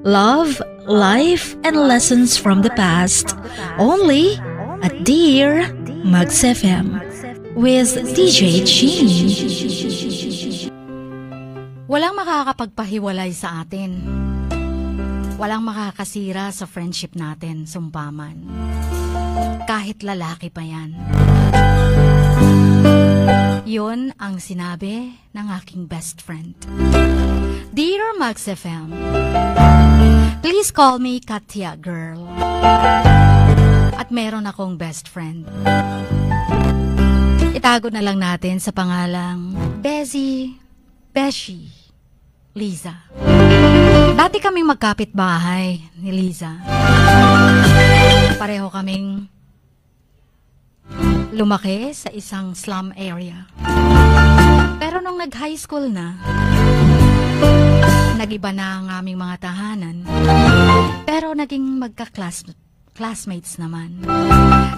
love, life, and lessons from the past. Only at Dear Mags FM with DJ Chin. Walang makakapagpahiwalay sa atin. Walang makakasira sa friendship natin, sumpaman. Kahit lalaki pa yan. Yun ang sinabi ng aking best friend. Dear Mags FM, please call me Katya Girl. At meron akong best friend. Itago na lang natin sa pangalang Beshi, Liza. Dati kaming magkapit-bahay ni Liza. Pareho kaming lumaki sa isang slum area. Pero nung nag-high school na, nag-iba na ang aming mga tahanan. Pero naging magka-classmates naman.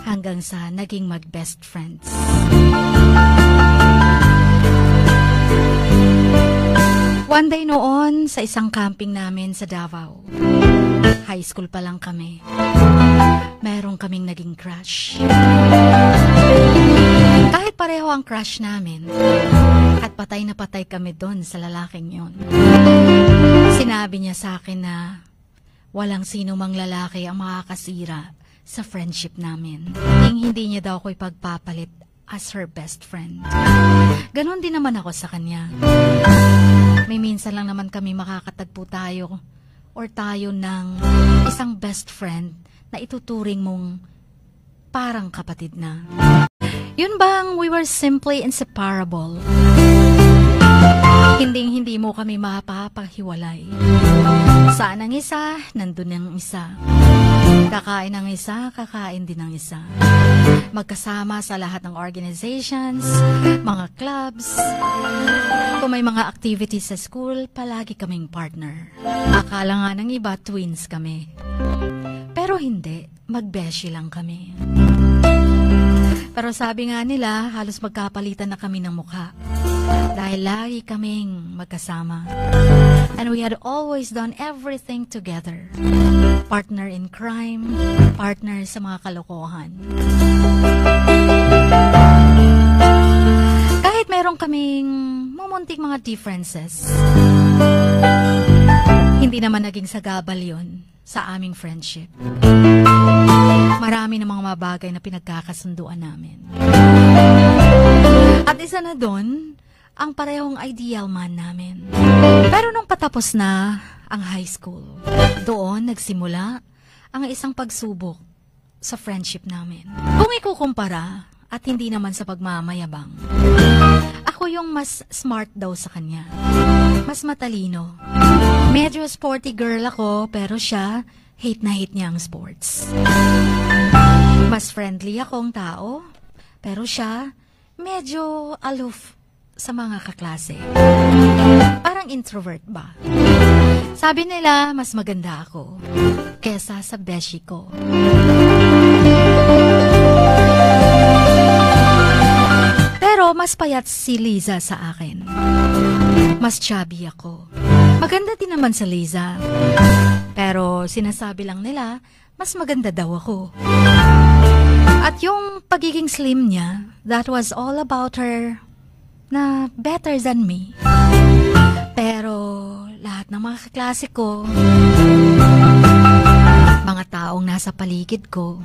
Hanggang sa naging mag-best friends. One day noon, sa isang camping namin sa Davao. High school pa lang kami. Meron kaming naging crush. Kahit pareho ang crush namin, at patay na patay kami doon sa lalaking yon. Sinabi niya sa akin na walang sino mang lalaki ang makakasira sa friendship namin. Hindi niya daw ako ipagpapalit as her best friend. Ganon din naman ako sa kanya. May minsan lang naman kami makakatagpo tayo or tayo ng isang best friend na ituturing mong parang kapatid na. Yun bang we were simply inseparable? Hindi mo kami mapapahiwalay. Saan ang isa, nandun ang isa. Kakain ng isa, kakain din ng isa. Magkasama sa lahat ng organizations, mga clubs. Kung may mga activities sa school, palagi kaming partner. Akala nga ng iba, twins kami. Pero hindi, magbeshi lang kami. Pero sabi nga nila, halos magkapalitan na kami ng mukha. Dahil lagi kaming magkasama. And we had always done everything together. Partner in crime, partner sa mga kalokohan. Kahit meron kaming mumunting mga differences, hindi naman naging sagabal yun sa aming friendship. Marami na mga bagay na pinagkakasunduan namin. At isa na doon, ang parehong ideal man namin. Pero nung patapos na ang high school, doon nagsimula ang isang pagsubok sa friendship namin. Kung ikukumpara, at hindi naman sa pagmamayabang, ako yung mas smart daw sa kanya. Mas matalino. Medyo sporty girl ako, pero siya, hate na hate niya ang sports. Mas friendly akong tao, pero siya, medyo aloof sa mga kaklase. Parang introvert ba? Sabi nila, mas maganda ako kesa sa beshi ko. Pero mas payat si Liza sa akin. Mas chubby ako. Maganda din naman sa Liza. Pero sinasabi lang nila, mas maganda daw ako. At yung pagiging slim niya, that was all about her na better than me. Pero lahat ng mga kaklase ko, mga taong nasa paligid ko,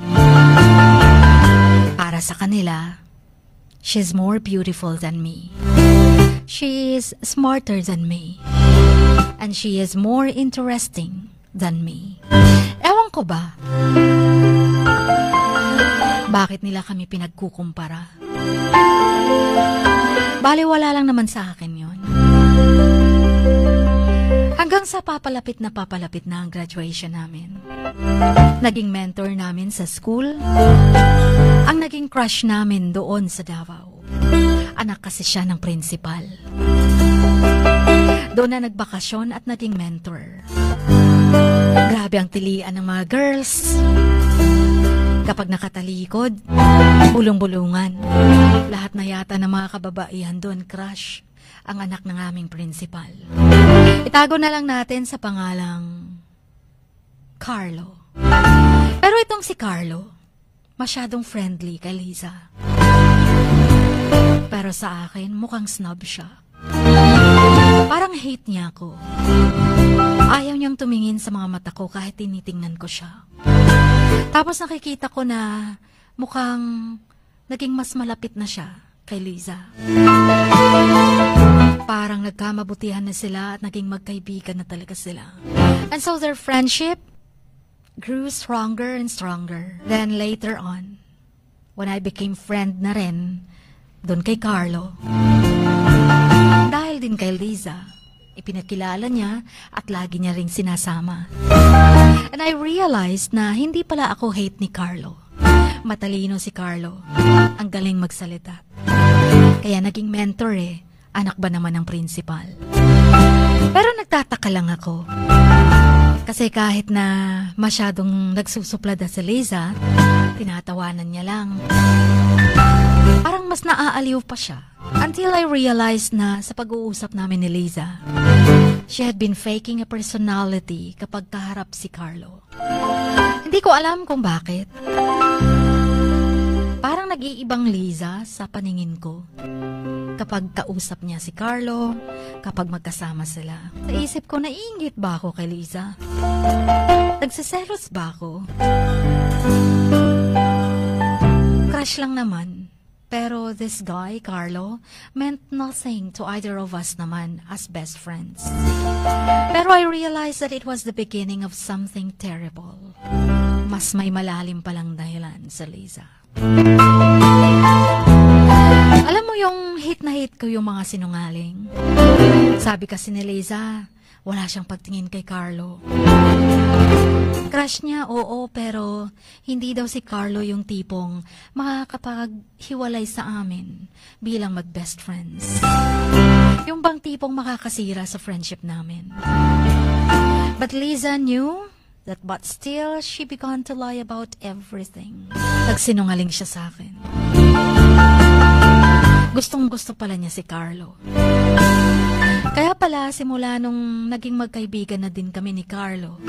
para sa kanila, she's more beautiful than me. She is smarter than me. And she is more interesting than me. Ewan ko ba? Bakit nila kami pinagkukumpara? Baliwala lang naman sa akin yon. Hanggang sa papalapit na ang graduation namin. Naging mentor namin sa school. Ang naging crush namin doon sa Davao. Anak kasi siya ng principal. Doon na nagbakasyon at naging mentor. Grabe ang tilian ng mga girls. Kapag nakatalikod, bulong-bulungan. Lahat na yata ng mga kababaihan doon crush ang anak ng aming principal. Itago na lang natin sa pangalang Carlo. Pero itong si Carlo, masyadong friendly kay Liza. Pero sa akin, mukhang snob siya. Parang hate niya ako. Ayaw niyang tumingin sa mga mata ko kahit tinitingnan ko siya. Tapos nakikita ko na mukhang naging mas malapit na siya kay Liza. Parang nagkamabutihan na sila at naging magkaibigan na talaga sila. And so their friendship grew stronger and stronger. Then later on, when I became friend na rin doon kay Carlo, dahil din kay Liza, ipinakilala niya at lagi niya ring sinasama. And I realized na hindi pala ako hate ni Carlo. Matalino si Carlo. Ang galing magsalita. Kaya naging mentor Anak ba naman ng principal? Pero nagtataka lang ako. Kasi kahit na masyadong nagsusuplada si Liza, tinatawanan niya lang. Parang mas naaaliw pa siya. Until I realized na sa pag-uusap namin ni Liza, she had been faking a personality kapag kaharap si Carlo. Hindi ko alam kung bakit. Parang nag-iibang Liza sa paningin ko. Kapag kausap niya si Carlo, kapag magkasama sila. Sa isip ko, naiingit ba ako kay Liza? Nagsiselos ba ako? Crush lang naman. Pero this guy, Carlo, meant nothing to either of us naman as best friends. Pero I realized that it was the beginning of something terrible. Mas may malalim palang dahilan sa Liza. Alam mo yung hate na hate ko yung mga sinungaling. Sabi kasi ni Liza, wala siyang pagtingin kay Carlo. Crush niya, oo, pero hindi daw si Carlo yung tipong makakapaghiwalay sa amin bilang mag-best friends. Yung bang tipong makakasira sa friendship namin. But Liza knew that but still she began to lie about everything. Nagsinungaling siya sa akin. Gustong-gusto pala niya si Carlo. Kaya pala simula nung naging magkaibigan na din kami ni Carlo,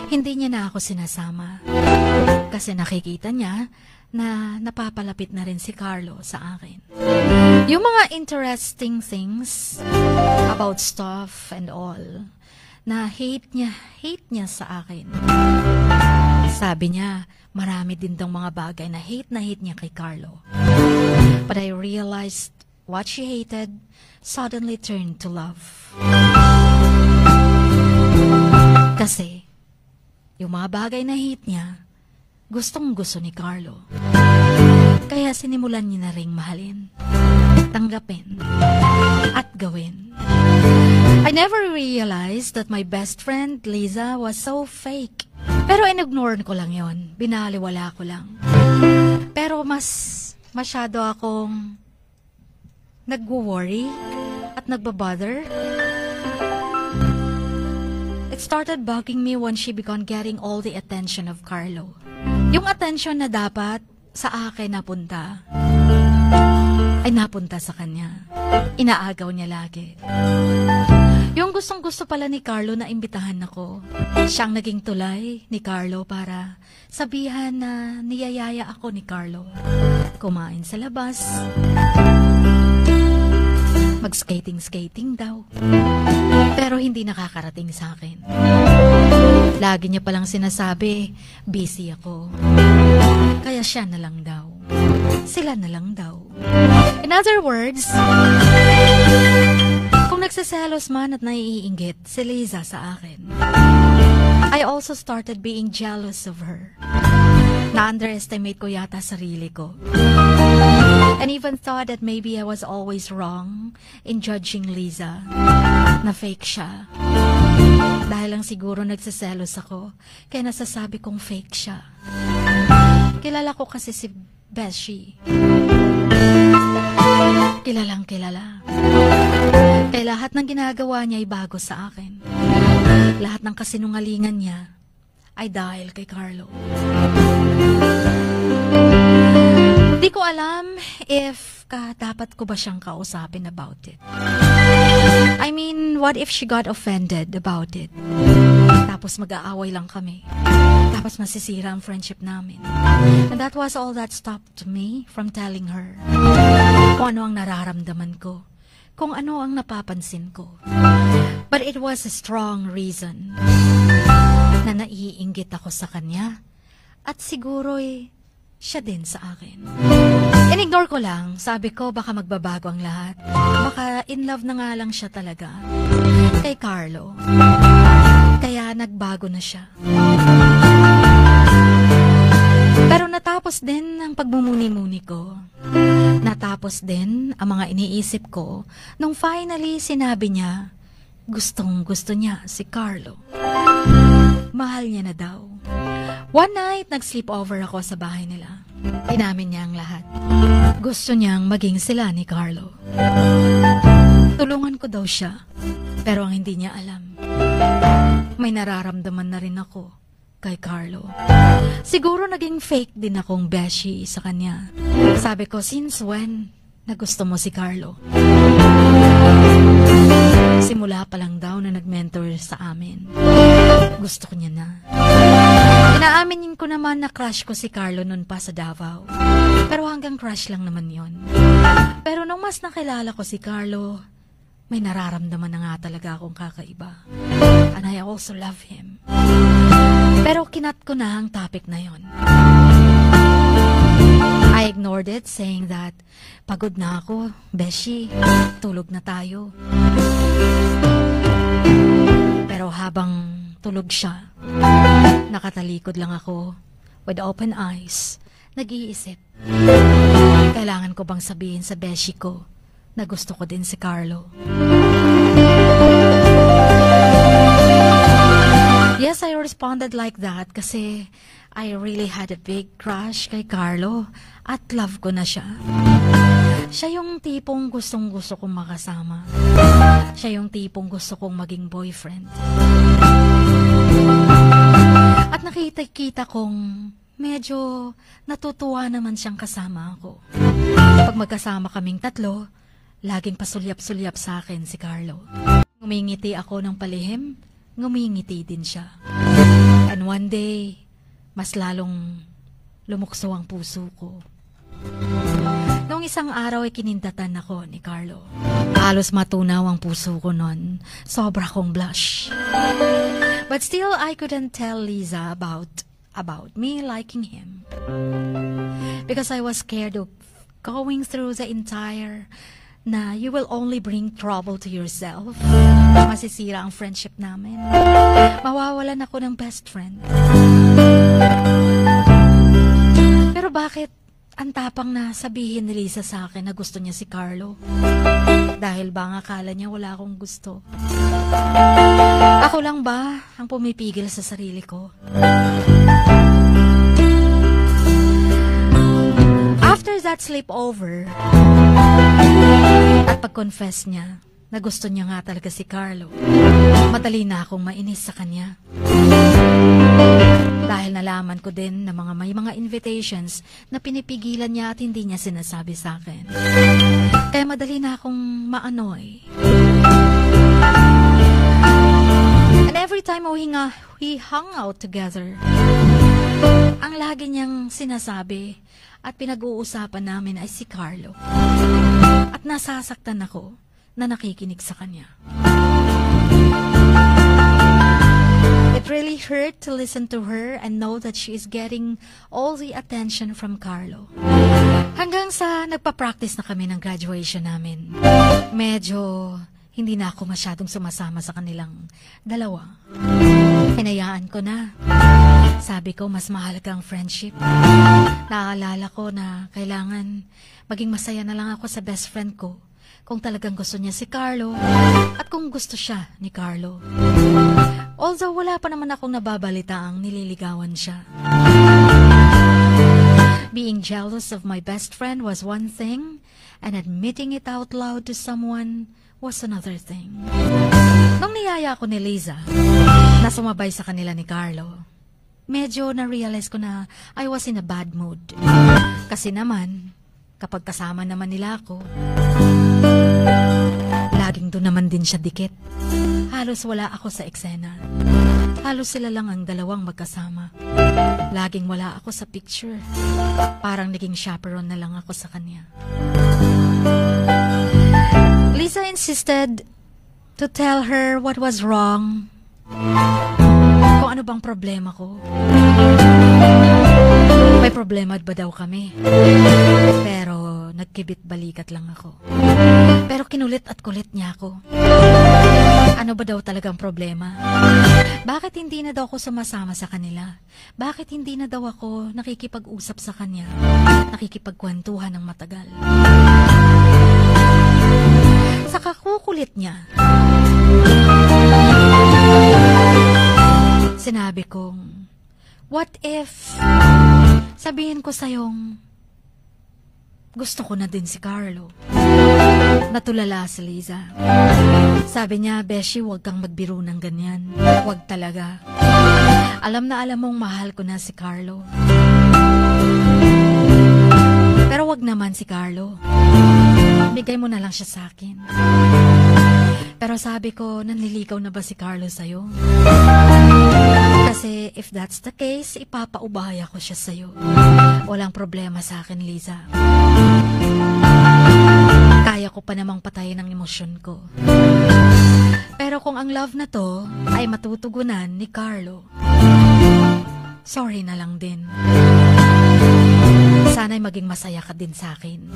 hindi niya na ako sinasama. Kasi nakikita niya na napapalapit na rin si Carlo sa akin. Yung mga interesting things about stuff and all na hate niya sa akin. Sabi niya, marami din daw mga bagay na hate niya kay Carlo. But I realized what she hated suddenly turned to love. Kasi, yung mga bagay na hate niya, gustong-gusto ni Carlo. Kaya sinimulan niya na ring mahalin, tanggapin, at gawin. I never realized that my best friend, Liza, was so fake. Pero in-ignore ko lang yon, binaliwala ko lang. Pero masyado akong nagwo-worry at nagbabother. It started bugging me when she began getting all the attention of Carlo. Yung attention na dapat sa akin napunta, ay napunta sa kanya. Inaagaw niya lagi. Yung gustong-gusto pala ni Carlo na imbitahan ako, siyang naging tulay ni Carlo para sabihan na niyayaya ako ni Carlo. Kumain sa labas, mag-skating daw. Pero hindi nakakarating sa akin. Lagi niya palang sinasabi, busy ako. Kaya siya na lang daw. Sila na lang daw. In other words, kung nagsiselos man at naiinggit si Liza sa akin, I also started being jealous of her. Na-underestimate ko yata sarili ko. And even thought that maybe I was always wrong in judging Liza, na fake siya. Dahil lang siguro nagsiselos ako, kaya nasasabi kong fake siya. Kilala ko kasi si Beshi. Kilalang kilala. Kaya lahat ng ginagawa niya ay bago sa akin. Lahat ng kasinungalingan niya ay dahil kay Carlo. Di ko alam if dapat ko ba siyang kausapin about it. I mean, what if she got offended about it? Tapos mag-aaway lang kami. Tapos masisira ang friendship namin. And that was all that stopped me from telling her kung ano ang nararamdaman ko, kung ano ang napapansin ko. But it was a strong reason na naiinggit ako sa kanya at siguro'y siya din sa akin. Inignore ko lang. Sabi ko baka magbabago ang lahat. Baka in love na nga lang siya talaga kay Carlo. Kaya nagbago na siya. Pero natapos din ang pagmumuni-muni ko. Natapos din ang mga iniisip ko nung finally sinabi niya gustong-gusto niya si Carlo. Mahal niya na daw. One night, nag-sleepover ako sa bahay nila. Inamin niya ang lahat. Gusto niyang maging sila ni Carlo. Tulungan ko daw siya, pero ang hindi niya alam, may nararamdaman na rin ako kay Carlo. Siguro naging fake din akong beshi sa kanya. Sabi ko, since when na gusto mo si Carlo? Simula pa lang daw na nag-mentor sa amin. Gusto ko niya na. Inaamin ko naman na crush ko si Carlo noon pa sa Davao. Pero hanggang crush lang naman yon. Pero nung mas nakilala ko si Carlo, may nararamdaman na nga talaga akong kakaiba. And I also love him. Pero kinat ko na ang topic na yon. I ignored it, saying that pagod na ako, Beshi, tulog na tayo. Pero habang tulog siya, nakatalikod lang ako with open eyes, nag-iisip. Kailangan ko bang sabihin sa Beshi ko na gusto ko din si Carlo? Yes, I responded like that kasi I really had a big crush kay Carlo at love ko na siya. Siya yung tipong gustong-gusto kong makasama. Siya yung tipong gusto kong maging boyfriend. At nakita kong medyo natutuwa naman siyang kasama ako. Pag magkasama kaming tatlo, laging pasulyap-sulyap sa akin si Carlo. Ngumingiti ako ng palihim, ngumingiti din siya. And one day, mas lalong lumukso ang puso ko. Noong isang araw ay kinindatan ako ni Carlo. Halos matunaw ang puso ko noon. Sobra kong blush. But still, I couldn't tell Liza about me liking him. Because I was scared of going through the entire na you will only bring trouble to yourself. Masisira ang friendship namin. Mawawalan ako ng best friend. Pero bakit ang tapang na sabihin ni Lisa sa akin na gusto niya si Carlo? Dahil ba ang akala niya wala akong gusto? Ako lang ba ang pumipigil sa sarili ko? After that sleepover, at pag-confess niya na gusto niya nga talaga si Carlo, madali na akong mainis sa kanya. Dahil nalaman ko din na may mga invitations na pinipigilan niya at hindi niya sinasabi sa akin. Kaya madali na akong maanoy. And every time we hung out together, ang lagi niyang sinasabi at pinag-uusapan namin ay si Carlo. At nasasaktan ako na nakikinig sa kanya. It really hurt to listen to her and know that she is getting all the attention from Carlo. Hanggang sa nagpa-practice na kami ng graduation namin. Medyo hindi na ako masyadong sumasama sa kanilang dalawa. Hinayaan ko na. Sabi ko, mas mahalaga ang friendship. Naalala ko na kailangan maging masaya na lang ako sa best friend ko kung talagang gusto niya si Carlo at kung gusto siya ni Carlo. Although wala pa naman akong nababalitaang nililigawan siya. Being jealous of my best friend was one thing, and admitting it out loud to someone was another thing. Nung niyaya ko ni Liza na sumabay sa kanila ni Carlo, medyo na-realize ko na I was in a bad mood. Kasi naman, kapag kasama naman nila ako, laging doon naman din siya dikit. Halos wala ako sa eksena. Halos sila lang ang dalawang magkasama. Laging wala ako sa picture. Parang naging chaperone na lang ako sa kanya. Lisa insisted to tell her what was wrong. Kung ano bang problema ko. May problema ba daw kami? Pero nagkibit-balikat lang ako. Pero kinulit at kulit niya ako. Ano ba daw talagang problema? Bakit hindi na daw ako sumasama sa kanila? Bakit hindi na daw ako nakikipag-usap sa kanya? Nakikipagkwentuhan ng matagal? Sa kakukulit niya, sinabi kong, what if sabihin ko sa'yong gusto ko na din si Carlo? Natulala si Liza. Sabi niya, Beshi, huwag kang magbiro ng ganyan. Huwag talaga. Alam na alam mong mahal ko na si Carlo. Pero huwag naman si Carlo. Bigay mo na lang siya sa akin. Pero sabi ko, nanliligaw na ba si Carlo sa'yo? Kasi if that's the case, ipapaubaya ko siya sa'yo. Walang problema sa akin, Liza. Kaya ko pa namang patayin ang emosyon ko. Pero kung ang love na to ay matutugunan ni Carlo, sorry na lang din. Sana'y maging masaya ka din sa akin.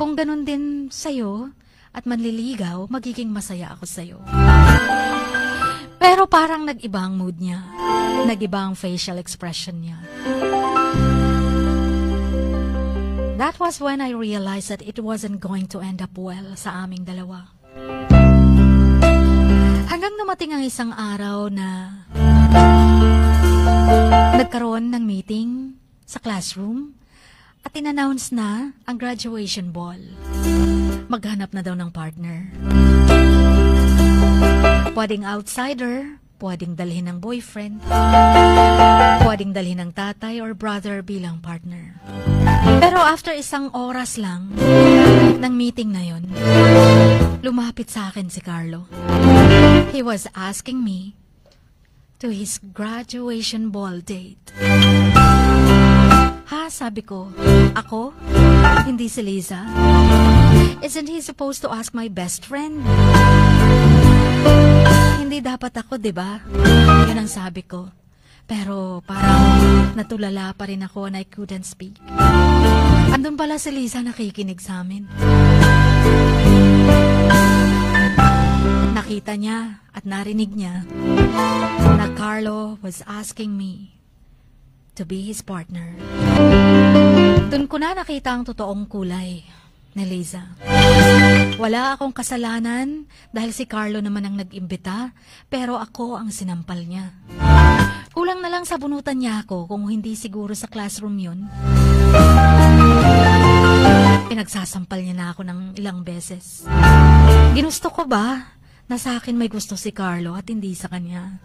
Kung ganun din sa'yo at manliligaw, magiging masaya ako sa'yo. Pero parang nag-iba ang mood niya. Nag-iba ang facial expression niya. That was when I realized that it wasn't going to end up well sa aming dalawa. Hanggang dumating ang isang araw na nagkaroon ng meeting sa classroom at in-announce na ang graduation ball. Maghanap na daw ng partner. Pwedeng outsider, pwedeng dalhin ng boyfriend, pwedeng dalhin ng tatay or brother bilang partner. Pero after isang oras lang ng meeting na yon, lumapit sa akin si Carlo. He was asking me to his graduation ball date. Ha, sabi ko, ako? Hindi si Liza? Isn't he supposed to ask my best friend? Hindi dapat ako, diba? Yun ang sabi ko. Pero parang natulala pa rin ako and I couldn't speak. Andun pala si Liza nakikinig sa amin. Nakita niya at narinig niya na Carlo was asking me to be his partner. Doon ko na nakita ang totoong kulay ni Liza. Wala akong kasalanan dahil si Carlo naman ang nag-imbita, pero ako ang sinampal niya. Kulang na lang sa bunutan niya ako kung hindi siguro sa classroom yun. Pinagsasampal niya na ako ng ilang beses. Ginusto ko ba na sa akin may gusto si Carlo at hindi sa kanya?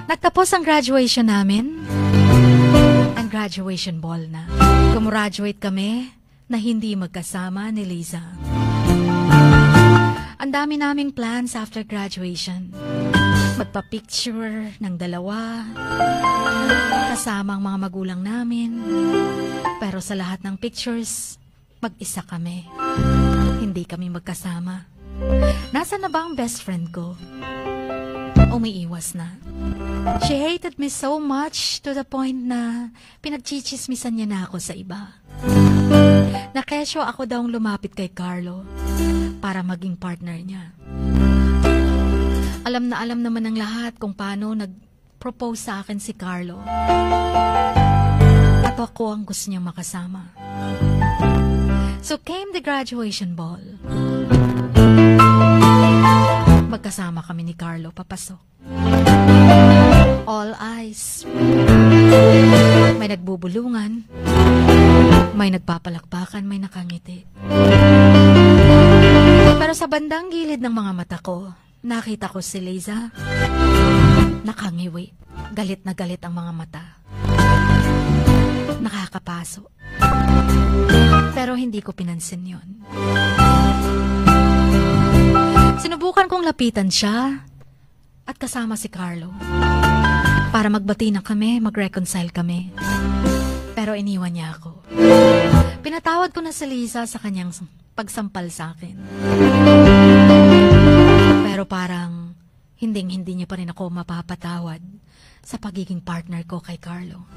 Nagtapos ang graduation namin. Ang graduation ball na. Gumraduate kami na hindi magkasama ni Liza. Ang dami naming plans after graduation. Magpa-picture ng dalawa, kasama ang mga magulang namin. Pero sa lahat ng pictures, mag-isa kami. Hindi kami magkasama. Nasaan na ba ang best friend ko? Umiiwas na. She hated me so much to the point na pinagchichismisan niya na ako sa iba. Nakesyo ako daw lumapit kay Carlo para maging partner niya. Alam na alam naman ng lahat kung paano nag-propose sa akin si Carlo. At ako ang gusto niyang makasama. So came the graduation ball. Magkasama kami ni Carlo papasok. All eyes. May nagbubulungan, may nagpapalakpakan, may nakangiti. Pero sa bandang gilid ng mga mata ko, nakita ko si Liza. Nakangiwi. Galit na galit ang mga mata. Nakakapaso. Pero hindi ko pinansin yun. Sinubukan kong lapitan siya at kasama si Carlo. Para magbati na kami, mag-reconcile kami. Pero iniwan niya ako. Pinatawad ko na si Liza sa kanyang pagsampal sa akin. Pero parang hindi niya pa rin ako mapapatawad sa pagiging partner ko kay Carlo.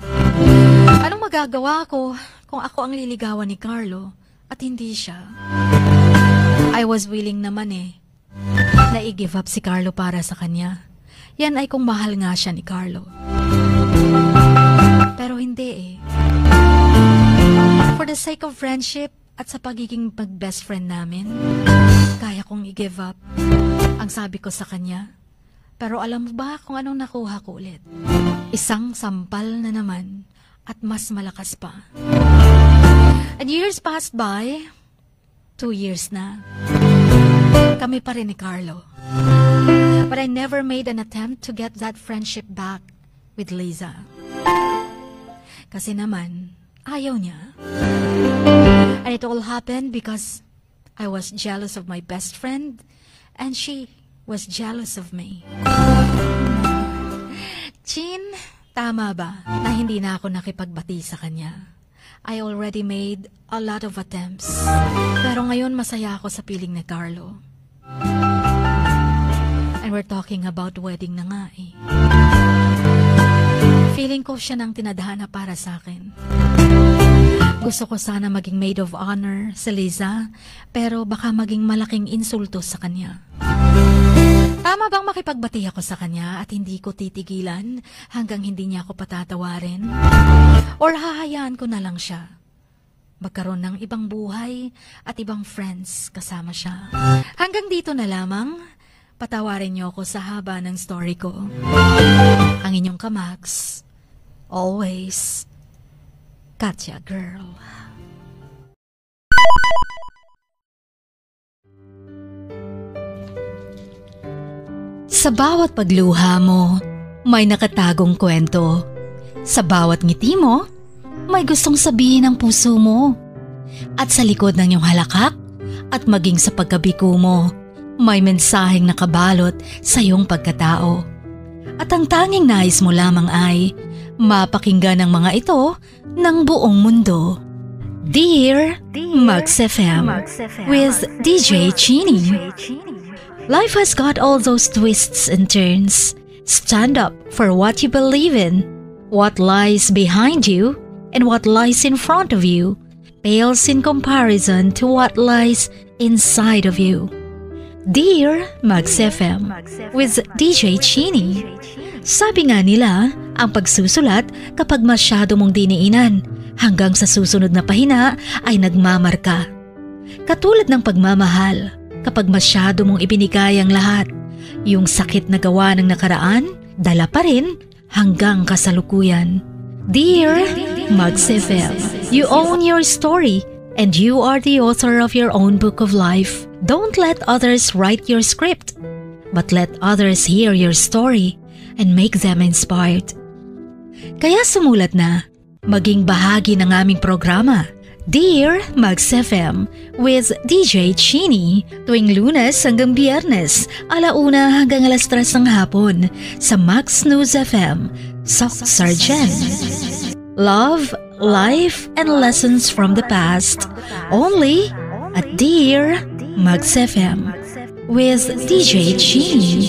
Anong magagawa ko kung ako ang liligawan ni Carlo at hindi siya? I was willing naman na i-give up si Carlo para sa kanya. Yan ay kung mahal nga siya ni Carlo. Pero hindi For the sake of friendship at sa pagiging pag-best friend namin, kaya kong i-give up ang sabi ko sa kanya. Pero alam mo ba kung anong nakuha ko ulit? Isang sampal na naman at mas malakas pa. And years passed by, 2 years na. Kami pa rin ni Carlo. But I never made an attempt to get that friendship back with Liza. Kasi naman, ayaw niya. And it all happened because I was jealous of my best friend and she was jealous of me. Chin, tama ba na hindi na ako nakipagbati sa kanya? I already made a lot of attempts. Pero ngayon masaya ako sa piling ni Carlo. And we're talking about wedding na nga Feeling ko siya nang tinadhana para sa akin. Gusto ko sana maging maid of honor si Liza, pero baka maging malaking insulto sa kanya. Tama bang makipagbati ako sa kanya at hindi ko titigilan hanggang hindi niya ako patatawarin? Or hahayaan ko na lang siya? Magkaroon ng ibang buhay at ibang friends kasama siya. Hanggang dito na lamang, patawarin niyo ako sa haba ng story ko. Ang inyong kamags, always, Katya Girl. Sa bawat pagluha mo, may nakatagong kwento. Sa bawat ngiti mo, may gustong sabihin ng puso mo. At sa likod ng iyong halakak at maging sa pagkabiko mo, may mensaheng nakabalot sa iyong pagkatao. At ang tanging nais mo lamang ay mapakinggan ang mga ito ng buong mundo. Dear Max FM with DJ Chini. Life has got all those twists and turns. Stand up for what you believe in. What lies behind you and what lies in front of you pales in comparison to what lies inside of you. Dear Max FM with DJ Chini. Sabi nga nila, ang pagsusulat kapag masyado mong diniinan hanggang sa susunod na pahina ay nagmamarka. Katulad ng pagmamahal, kapag masyado mong ibinigay ang lahat, yung sakit na gawa ng nakaraan, dala pa rin hanggang kasalukuyan. Dear Max FM, you own your story and you are the author of your own book of life. Don't let others write your script, but let others hear your story and make them inspired. Kaya sumulat na, maging bahagi ng aming programa. Dear Max FM with DJ Chini tuwing Lunes hanggang Biyernes, 1:00 hanggang 3:00 ng hapon sa Max News FM, Sock Sargent. Love, life, and lessons from the past only at Dear Max FM with DJ Chini.